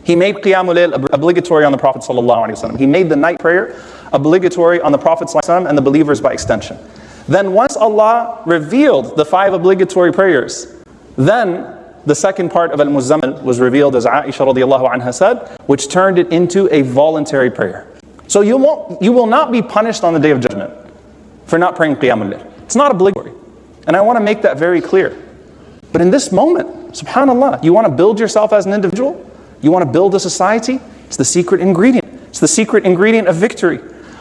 He made Qiyamul Layl obligatory on the Prophet ﷺ. He made the night prayer obligatory on the Prophet ﷺ and the believers by extension. Then once Allah revealed the 5 obligatory prayers, then the second part of Al-Muzzammil was revealed, as Aisha radiallahu anha said, which turned it into a voluntary prayer. So you will not be punished on the Day of Judgment for not praying Qiyamul Layl. It's not obligatory. And I want to make that very clear. But in this moment, subhanAllah, you want to build yourself as an individual? You want to build a society? It's the secret ingredient. It's the secret ingredient of victory.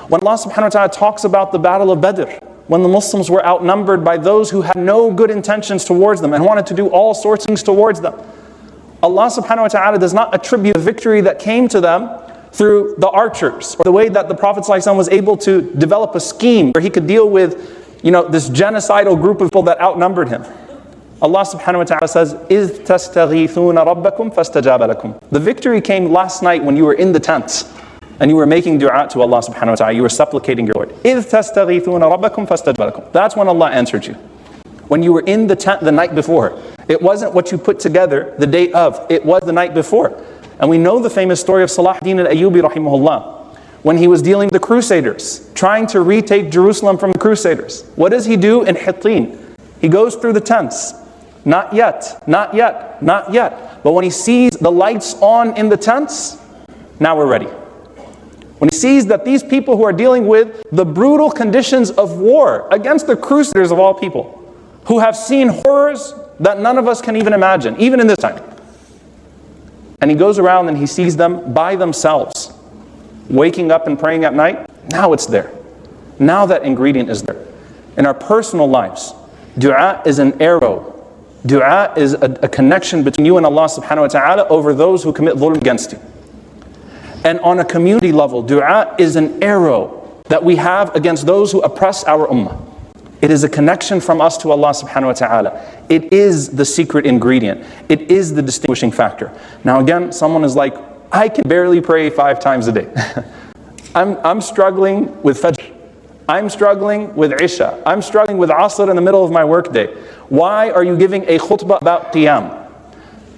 When Allah subhanahu wa ta'ala talks about the battle of Badr, when the Muslims were outnumbered by those who had no good intentions towards them and wanted to do all sorts of things towards them, Allah subhanahu wa ta'ala does not attribute the victory that came to them through the archers, or the way that the Prophet ﷺ was able to develop a scheme where he could deal with, this genocidal group of people that outnumbered him. Allah subhanahu wa ta'ala says, إِذْ تَسْتَغِيثُونَ رَبَّكُمْ فَاسْتَجَابَ لَكُمْ. The victory came last night when you were in the tents and you were making dua to Allah subhanahu wa ta'ala. You were supplicating your Lord. إِذْ تَسْتَغِيثُونَ رَبَّكُمْ فَاسْتَجَابَ لَكُمْ. That's when Allah answered you. When you were in the tent the night before. It wasn't what you put together the day of. It was the night before. And we know the famous story of Salah ad-Din al-Ayyubi rahimahullah, when he was dealing with the Crusaders, trying to retake Jerusalem from the Crusaders. What does he do in Hittin? He goes through the tents. Not yet, not yet, not yet. But when he sees the lights on in the tents, now we're ready. When he sees that these people who are dealing with the brutal conditions of war against the Crusaders of all people, who have seen horrors that none of us can even imagine, even in this time. And he goes around and he sees them by themselves, waking up and praying at night. Now it's there. Now that ingredient is there. In our personal lives, dua is an arrow. Dua is a connection between you and Allah subhanahu wa ta'ala over those who commit dhulm against you. And on a community level, dua is an arrow that we have against those who oppress our ummah. It is a connection from us to Allah subhanahu wa ta'ala. It is the secret ingredient. It is the distinguishing factor. Now again, someone is like, I can barely pray 5 times a day. I'm struggling with Fajr. I'm struggling with Isha. I'm struggling with Asr in the middle of my workday. Why are you giving a khutbah about Qiyam?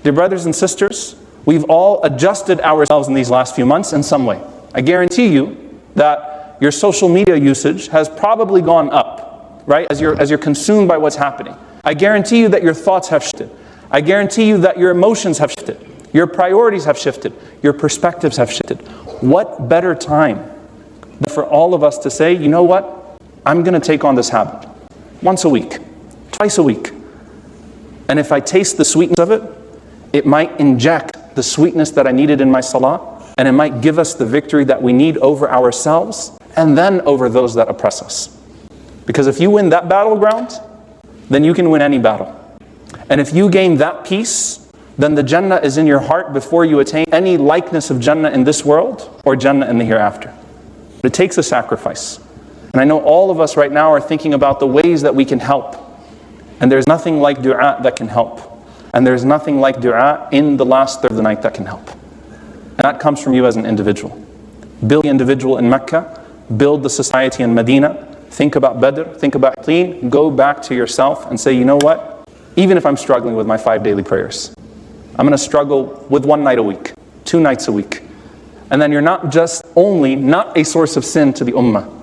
Dear brothers and sisters, we've all adjusted ourselves in these last few months in some way. I guarantee you that your social media usage has probably gone up, right? As you're consumed by what's happening. I guarantee you that your thoughts have shifted. I guarantee you that your emotions have shifted. Your priorities have shifted. Your perspectives have shifted. What better time than for all of us to say, you know what? I'm going to take on this habit. Once a week. Twice a week. And if I taste the sweetness of it, it might inject the sweetness that I needed in my salah, and it might give us the victory that we need over ourselves and then over those that oppress us. Because if you win that battleground, then you can win any battle. And if you gain that peace, then the Jannah is in your heart before you attain any likeness of Jannah in this world or Jannah in the hereafter. But it takes a sacrifice. And I know all of us right now are thinking about the ways that we can help. And there's nothing like dua that can help. And there's nothing like dua in the last third of the night that can help. And that comes from you as an individual. Build the individual in Mecca. Build the society in Medina. Think about Badr. Think about Hittin. Go back to yourself and say, you know what? Even if I'm struggling with my 5 daily prayers, I'm going to struggle with 1 night a week, 2 nights a week. And then you're not just only not a source of sin to the ummah,